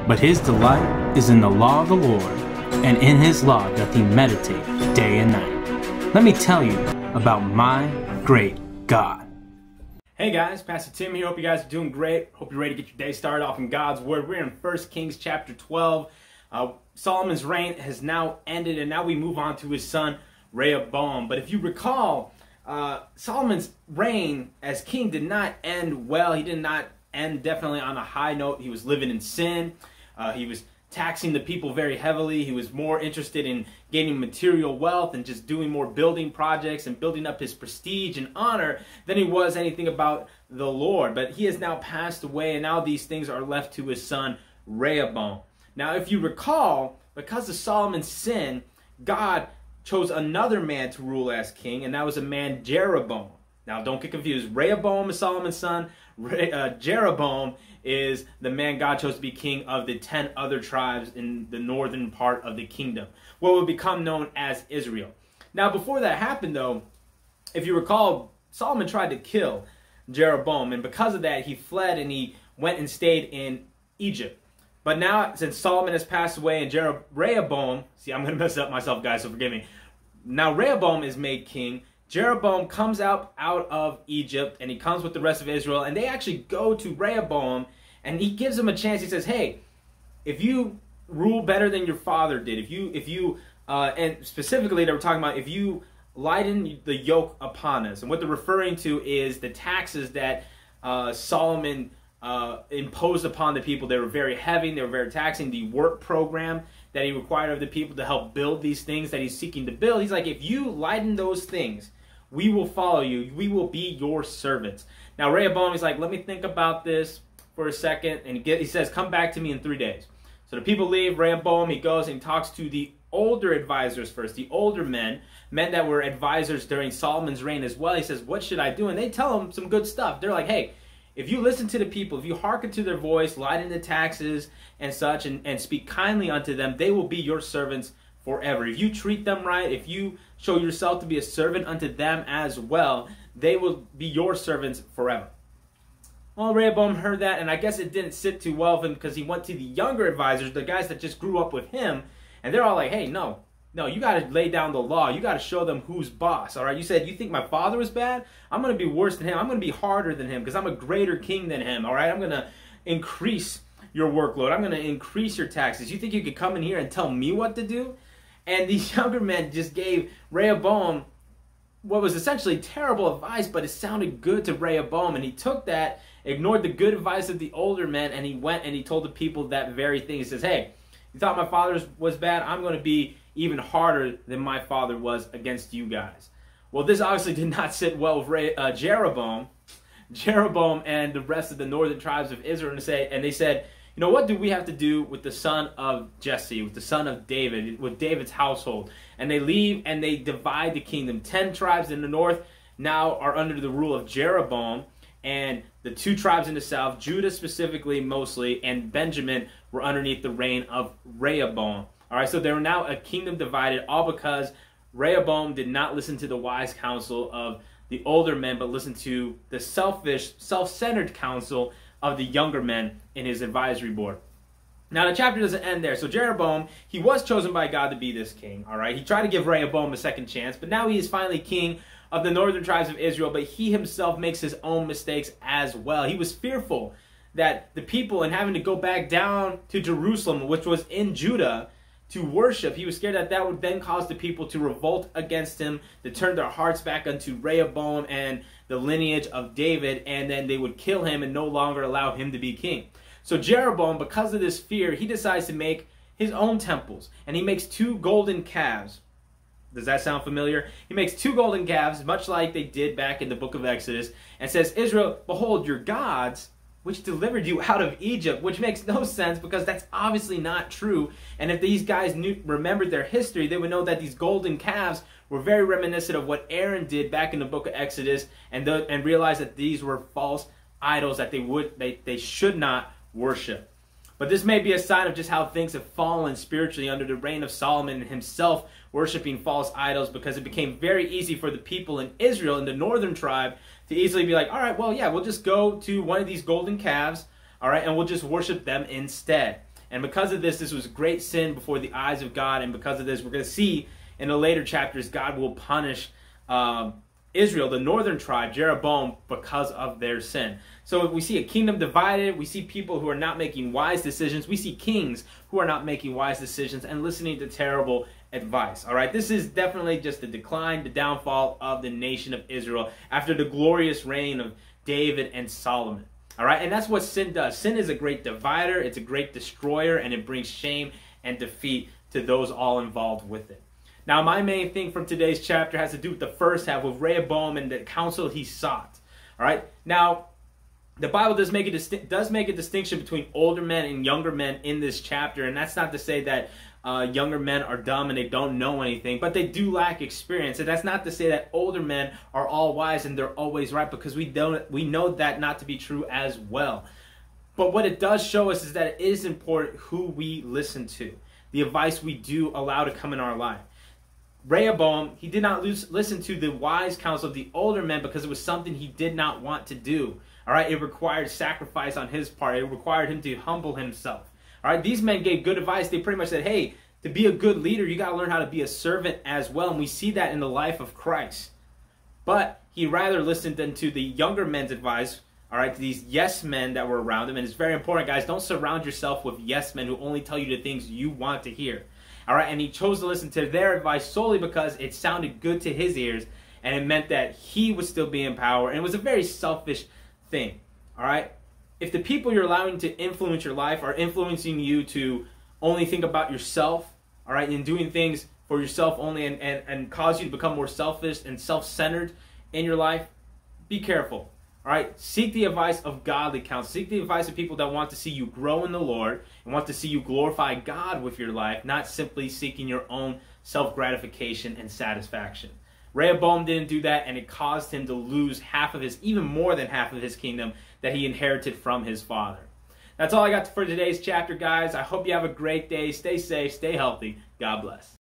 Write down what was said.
But his delight is in the law of the Lord, and in his law doth he meditate day and night. Let me tell you about my great God. Hey guys, Pastor Tim here. Hope you guys are doing great. Hope you're ready to get your day started off in God's Word. We're in 1 Kings chapter 12. Solomon's reign has now ended, and now we move on to his son, Rehoboam. But if you recall, Solomon's reign as king did not end well. He did not end definitely on a high note. He was living in sin. He was taxing the people very heavily. He was more interested in gaining material wealth and just doing more building projects and building up his prestige and honor than he was anything about the Lord. But he has now passed away, and now these things are left to his son, Rehoboam. Now, if you recall, because of Solomon's sin, God chose another man to rule as king, and that was a man, Jeroboam. Now, don't get confused. Rehoboam is Solomon's son. Jeroboam is the man God chose to be king of the 10 other tribes in the northern part of the kingdom, what would become known as Israel. Now, before that happened, though, if you recall, Solomon tried to kill Jeroboam, and because of that, he fled and he went and stayed in Egypt. But now, since Solomon has passed away and Rehoboam, see, I'm going to mess up myself, guys, so forgive me. Now, Rehoboam is made king. Jeroboam comes out of Egypt, and he comes with the rest of Israel, and they actually go to Rehoboam, and he gives him a chance. He says, hey, if you rule better than your father did, and specifically they were talking about if you lighten the yoke upon us, and what they're referring to is the taxes that Solomon imposed upon the people. They were very heavy, they were very taxing. The work program that he required of the people to help build these things that he's seeking to build, he's like, if you lighten those things, we will follow you. We will be your servants. Now, Rehoboam is like, let me think about this for a second. And he says, come back to me in 3 days. So the people leave. Rehoboam, he goes and he talks to the older advisors first, the older men that were advisors during Solomon's reign as well. He says, what should I do? And they tell him some good stuff. They're like, hey, if you listen to the people, if you hearken to their voice, lighten the taxes and such, and speak kindly unto them, they will be your servants forever. If you treat them right, if you show yourself to be a servant unto them as well, they will be your servants forever. Well, Rehoboam heard that, and I guess it didn't sit too well with him because he went to the younger advisors, the guys that just grew up with him, and they're all like, hey, no, you got to lay down the law. You got to show them who's boss, all right? You said you think my father was bad? I'm going to be worse than him. I'm going to be harder than him because I'm a greater king than him, all right? I'm going to increase your workload. I'm going to increase your taxes. You think you could come in here and tell me what to do? And these younger men just gave Rehoboam what was essentially terrible advice, but it sounded good to Rehoboam. And he took that, ignored the good advice of the older men, and he went and he told the people that very thing. He says, hey, you thought my father was bad? I'm going to be even harder than my father was against you guys. Well, this obviously did not sit well with Jeroboam and the rest of the northern tribes of Israel. And they said, you know, what do we have to do with the son of Jesse, with the son of David, with David's household? And they leave and they divide the kingdom. 10 tribes in the north now are under the rule of Jeroboam, and the 2 tribes in the south, Judah specifically mostly, and Benjamin, were underneath the reign of Rehoboam. All right, so they were now a kingdom divided, all because Rehoboam did not listen to the wise counsel of the older men, but listened to the selfish, self-centered counsel of the younger men in his advisory board. Now, the chapter doesn't end there. So Jeroboam, he was chosen by God to be this king, all right? He tried to give Rehoboam a second chance, but now he is finally king of the northern tribes of Israel, but he himself makes his own mistakes as well. He was fearful that the people, and having to go back down to Jerusalem, which was in Judah, to worship, he was scared that that would then cause the people to revolt against him, to turn their hearts back unto Rehoboam and the lineage of David, and then they would kill him and no longer allow him to be king. So Jeroboam, because of this fear, he decides to make his own temples, and he makes 2 golden calves. Does that sound familiar? He makes 2 golden calves, much like they did back in the book of Exodus, and says, Israel, behold your gods, which delivered you out of Egypt, which makes no sense because that's obviously not true. And if these guys remembered their history, they would know that these golden calves were very reminiscent of what Aaron did back in the book of Exodus, and realized that these were false idols that they should not worship. But this may be a sign of just how things have fallen spiritually under the reign of Solomon and himself worshiping false idols, because it became very easy for the people in Israel, in the northern tribe, to easily be like, all right, well, yeah, we'll just go to one of these golden calves, all right, and we'll just worship them instead. And because of this was a great sin before the eyes of God. And because of this, we're going to see in the later chapters, God will punish Israel, the northern tribe, Jeroboam, because of their sin. So we see a kingdom divided. We see people who are not making wise decisions. We see kings who are not making wise decisions and listening to terrible advice. All right, this is definitely just the decline, the downfall of the nation of Israel after the glorious reign of David and Solomon. All right, and that's what sin does. Sin is a great divider, it's a great destroyer, and it brings shame and defeat to those all involved with it. Now, my main thing from today's chapter has to do with the first half, with Rehoboam and the counsel he sought. All right, now the Bible does make a distinction between older men and younger men in this chapter, and that's not to say that younger men are dumb and they don't know anything, but they do lack experience. And that's not to say that older men are all wise and they're always right, because we know that not to be true as well. But what it does show us is that it is important who we listen to, the advice we do allow to come in our life. Rehoboam, he did not listen to the wise counsel of the older men because it was something he did not want to do. All right, it required sacrifice on his part. It required him to humble himself. All right, these men gave good advice. They pretty much said, hey, to be a good leader, you got to learn how to be a servant as well. And we see that in the life of Christ. But he rather listened to the younger men's advice, all right, to these yes men that were around him. And it's very important, guys, don't surround yourself with yes men who only tell you the things you want to hear. All right, and he chose to listen to their advice solely because it sounded good to his ears, and it meant that he would still be in power. And it was a very selfish thing. All right, if the people you're allowing to influence your life are influencing you to only think about yourself, all right, and doing things for yourself only, and cause you to become more selfish and self-centered in your life, be careful. All right, seek the advice of godly counsel. Seek the advice of people that want to see you grow in the Lord and want to see you glorify God with your life, not simply seeking your own self-gratification and satisfaction. Rehoboam didn't do that, and it caused him to lose even more than half of his kingdom that he inherited from his father. That's all I got for today's chapter, guys. I hope you have a great day. Stay safe, stay healthy. God bless.